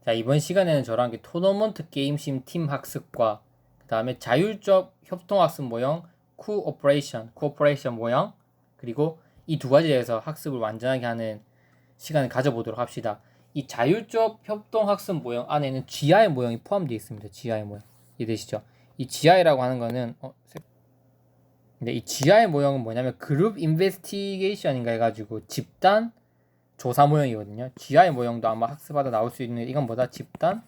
자, 이번 시간에는 저랑 함께 토너먼트 게임심 팀 학습과 그 다음에 자율적 협동학습 모형 코오퍼레이션 모형, 그리고 이 두 가지에서 학습을 완전하게 하는 시간을 가져보도록 합시다. 이 자율적 협동학습 모형 안에는 GI 모형이 포함되어 있습니다. GI 모형 이해되시죠? 이 GI라고 하는 거는 근데 이 GI 모형은 뭐냐면 그룹 인베스티게이션인가 해가지고 집단 조사 모형이거든요. GI 모형도 아마 학습하다 나올 수 있는 이건 뭐다? 집단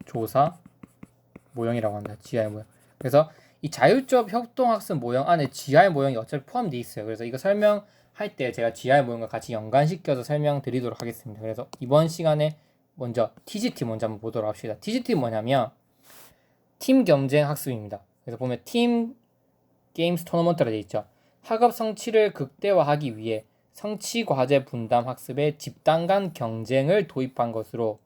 조사 모형이라고 한다. GI 모형. 그래서 이 자율적 협동학습 모형 안에 GI 모형이 어차피 포함되어 있어요. 그래서 이거 설명할 때 제가 GI 모형과 같이 연관시켜서 설명드리도록 하겠습니다. 그래서 이번 시간에 먼저 TGT 먼저 한번 보도록 합시다. TGT 뭐냐면 팀 경쟁 학습입니다. 그래서 보면 팀 게임스 토너먼트라 되어 있죠. 학업 성취를 극대화하기 위해 성취 과제 분담 학습에 집단 간 경쟁을 도입한 것으로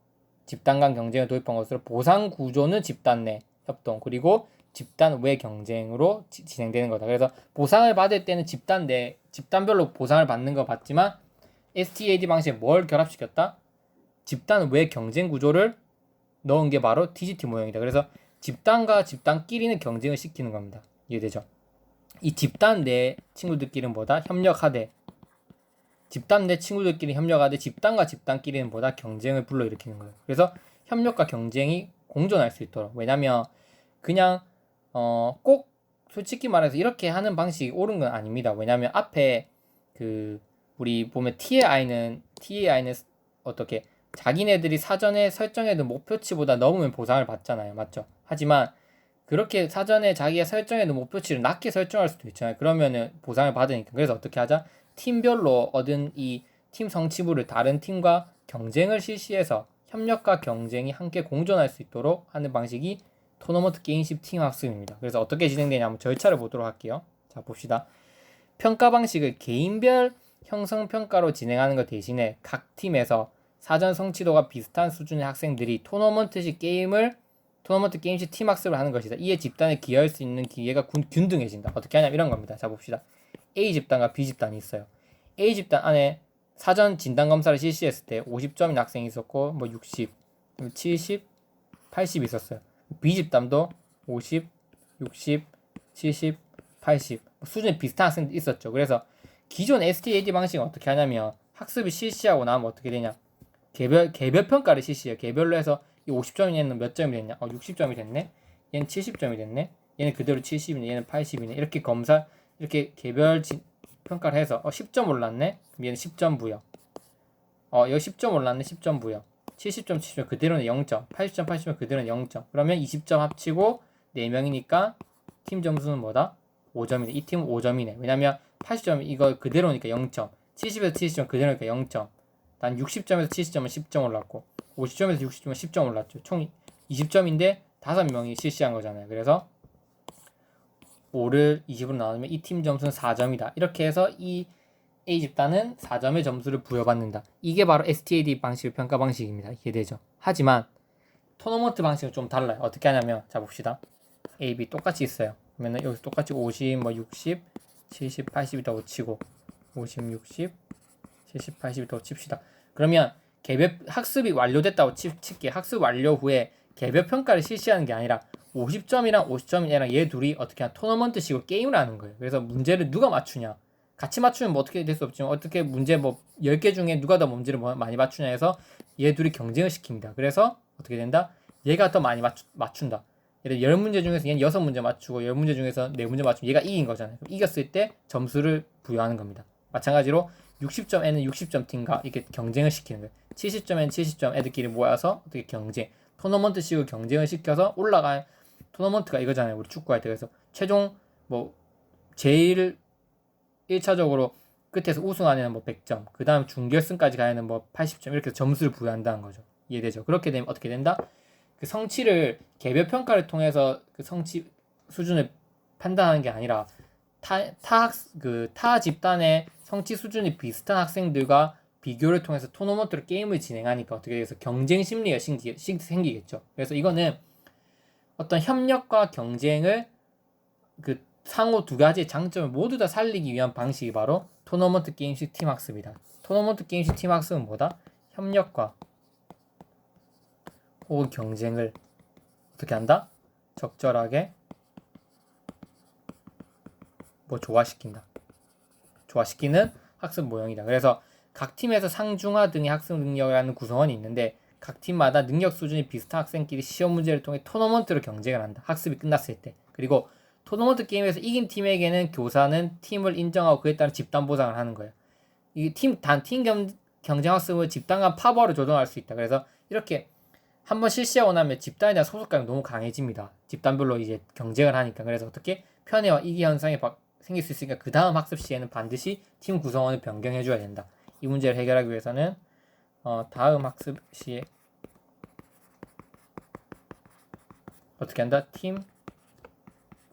보상 구조는 집단 내 협동, 그리고 집단 외 경쟁으로 진행되는 거다. 그래서 보상을 받을 때는 집단별로 보상을 받는 거 봤지만 STAD 방식에 뭘 결합시켰다? 집단 외 경쟁 구조를 넣은 게 바로 TGT 모형이다. 그래서 집단과 집단끼리는 경쟁을 시키는 겁니다. 이해되죠? 이 집단 내 친구들끼리는 뭐다? 협력하되, 집단 내 친구들끼리 협력하되 집단과 집단끼리는 뭐다? 경쟁을 불러일으키는 거예요. 그래서 협력과 경쟁이 공존할 수 있도록. 왜냐면 그냥 꼭 솔직히 말해서 이렇게 하는 방식이 옳은 건 아닙니다. 왜냐면 앞에 우리 보면 TAI는 어떻게 자기네들이 사전에 설정해둔 목표치보다 넘으면 보상을 받잖아요. 맞죠? 하지만 그렇게 사전에 자기가 설정해둔 목표치를 낮게 설정할 수도 있잖아요. 그러면은 보상을 받으니까. 그래서 어떻게 하자? 팀별로 얻은 이 팀 성취물을 다른 팀과 경쟁을 실시해서 협력과 경쟁이 함께 공존할 수 있도록 하는 방식이 토너먼트 게임십 팀 학습입니다. 그래서 어떻게 진행되냐면 절차를 보도록 할게요. 자, 봅시다. 평가 방식을 개인별 형성 평가로 진행하는 것 대신에 각 팀에서 사전 성취도가 비슷한 수준의 학생들이 토너먼트 게임식 팀 학습을 하는 것이다. 이에 집단에 기여할 수 있는 기회가 균등해진다. 어떻게 하냐면 이런 겁니다. 자, 봅시다. A 집단과 B 집단이 있어요. A 집단 안에 사전 진단 검사를 실시했을 때 50점인 학생이 있었고, 60, 70, 80 있었어요. B 집단도 50, 60, 70, 80 수준이 비슷한 학생도 있었죠. 그래서 기존 STAD 방식은 어떻게 하냐면 학습이 실시하고 나면 어떻게 되냐? 개별 평가를 실시해요. 개별로 해서 이 50점인 얘는 몇 점이 됐냐? 60점이 됐네. 얘는 70점이 됐네. 얘는 그대로 70이네. 얘는 80이네. 이렇게 개별 평가를 해서 10점 올랐네. 그럼 얘는 10점 부여. 여기 10점 올랐네. 10점 부여. 70점 치면 그대로는 0점. 80점 80점 그대로는 0점. 그러면 20점 합치고 4명이니까 팀 점수는 뭐다? 5점이네. 이 팀은 5점이네. 왜냐면 80점 이거 그대로니까 0점. 70에서 70점 그대로니까 0점. 단 60점에서 70점은 10점 올랐고 50점에서 60점은 10점 올랐죠. 총 20점인데 5명이 실시한 거잖아요. 그래서 5를 20으로 나누면 이 팀 점수는 4점이다. 이렇게 해서 이 A 집단은 4점의 점수를 부여받는다. 이게 바로 STAD 방식의 평가 방식입니다. 이해되죠? 하지만 토너먼트 방식은 좀 달라요. 어떻게 하냐면 자 봅시다. A, B 똑같이 있어요. 그러면 여기서 똑같이 50, 60, 70, 80이라고 치고 50, 60, 70, 80이라고 칩시다. 그러면 개별 학습이 완료됐다고 칠게. 학습 완료 후에 개별 평가를 실시하는 게 아니라 50점이랑 50점이랑 얘 둘이 어떻게 하냐 토너먼트식으로 게임을 하는 거예요. 그래서 문제를 누가 맞추냐, 같이 맞추면 뭐 어떻게 될 수 없지만 어떻게 문제 10개 중에 누가 더 문제를 많이 맞추냐 해서 얘 둘이 경쟁을 시킵니다. 그래서 어떻게 된다? 얘가 더 많이 맞춘다. 예를 들어 10문제 중에서 얘는 6문제 맞추고 10문제 중에서 4문제 맞추면 얘가 이긴 거잖아요. 이겼을 때 점수를 부여하는 겁니다. 마찬가지로 60점에는 60점 팀과 이렇게 경쟁을 시키는 거예요. 70점에는 70점 애들끼리 모여서 어떻게 토너먼트식으로 경쟁을 시켜서 올라간 토너먼트가 이거잖아요. 우리 축구할 때. 그래서 최종 제일 1차적으로 끝에서 우승하는 100점, 그 다음 준결승까지 가는 80점 이렇게 점수를 부여한다는 거죠. 이해되죠? 그렇게 되면 어떻게 된다? 그 성취를 개별 평가를 통해서 그 성취 수준을 판단하는 게 아니라 타 집단의 성취 수준이 비슷한 학생들과 비교를 통해서 토너먼트로 게임을 진행하니까 어떻게 돼서 경쟁 심리가 생기겠죠. 그래서 이거는 어떤 협력과 경쟁을 상호 두 가지의 장점을 모두 다 살리기 위한 방식이 바로 토너먼트 게임식 팀 학습이다. 토너먼트 게임식 팀 학습은 뭐다? 협력과 혹은 경쟁을 어떻게 한다? 적절하게 뭐 조화시킨다. 조화시키는 학습 모형이다. 그래서 각 팀에서 상중하 등의 학습 능력이라는 구성원이 있는데 각 팀마다 능력 수준이 비슷한 학생끼리 시험 문제를 통해 토너먼트로 경쟁을 한다. 학습이 끝났을 때. 그리고 토너먼트 게임에서 이긴 팀에게는 교사는 팀을 인정하고 그에 따른 집단 보상을 하는 거예요. 이 팀 경쟁 학습은 집단 간 파벌을 조정할 수 있다. 그래서 이렇게 한번 실시하고 나면 집단에 대한 소속감이 너무 강해집니다. 집단별로 이제 경쟁을 하니까. 그래서 어떻게 편애와 이기 현상이 생길 수 있으니까 그 다음 학습 시에는 반드시 팀 구성원을 변경해 줘야 된다. 이 문제를 해결하기 위해서는 다음 학습 시에 어떻게 한다? 팀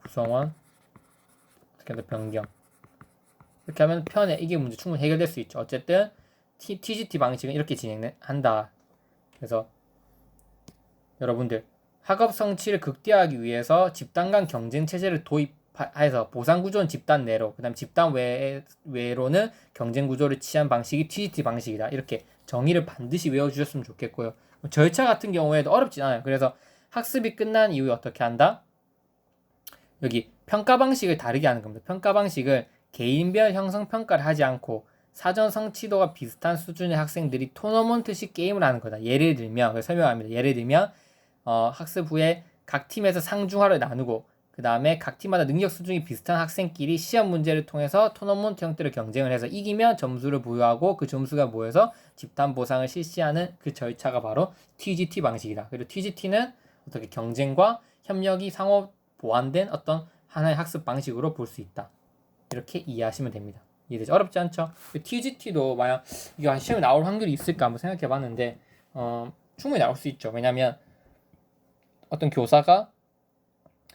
구성원 어떻게 한다? 변경. 이렇게 하면 편애 이게 문제 충분히 해결될 수 있죠. 어쨌든 TGT 방식은 이렇게 진행한다. 그래서 여러분들 학업 성취를 극대화하기 위해서 집단 간 경쟁 체제를 도입해서 보상 구조는 집단 내로, 그다음 집단 외로는 경쟁 구조를 취한 방식이 TGT 방식이다. 이렇게 정의를 반드시 외워주셨으면 좋겠고요. 절차 같은 경우에도 어렵진 않아요. 그래서 학습이 끝난 이후에 어떻게 한다? 여기 평가 방식을 다르게 하는 겁니다. 평가 방식을 개인별 형성 평가를 하지 않고 사전 성취도가 비슷한 수준의 학생들이 토너먼트식 게임을 하는 거다. 예를 들면 설명합니다. 예를 들면 학습 후에 각 팀에서 상중하를 나누고 그 다음에 각 팀마다 능력 수준이 비슷한 학생끼리 시험 문제를 통해서 토너먼트 형태로 경쟁을 해서 이기면 점수를 부여하고 그 점수가 모여서 집단 보상을 실시하는 그 절차가 바로 TGT 방식이다. 그리고 TGT는 어떻게 경쟁과 협력이 상호 보완된 어떤 하나의 학습 방식으로 볼 수 있다. 이렇게 이해하시면 됩니다. 이해되죠? 어렵지 않죠? TGT도 만약 이거 시험에 나올 확률이 있을까 한번 생각해 봤는데 충분히 나올 수 있죠. 왜냐면 어떤 교사가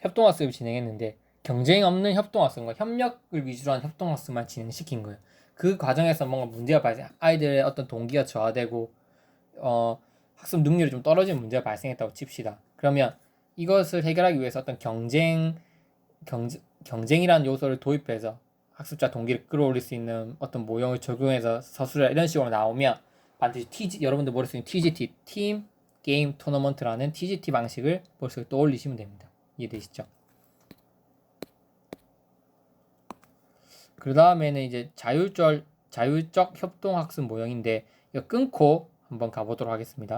협동학습을 진행했는데 경쟁 없는 협동학습과 협력을 위주로 한 협동학습만 진행시킨 거예요. 그 과정에서 뭔가 문제가 아이들의 어떤 동기가 저하되고 학습 능률이 좀 떨어지는 문제가 발생했다고 칩시다. 그러면 이것을 해결하기 위해서 어떤 경쟁이라는 요소를 도입해서 학습자 동기를 끌어올릴 수 있는 어떤 모형을 적용해서 서술이라 이런 식으로 나오면 반드시 여러분들 머릿속에 TGT, 팀 게임 토너먼트라는 TGT 방식을 머릿속에 떠올리시면 됩니다. 이해되시죠? 그 다음에는 이제 자율적 협동학습 모형인데 이거 끊고 한번 가보도록 하겠습니다.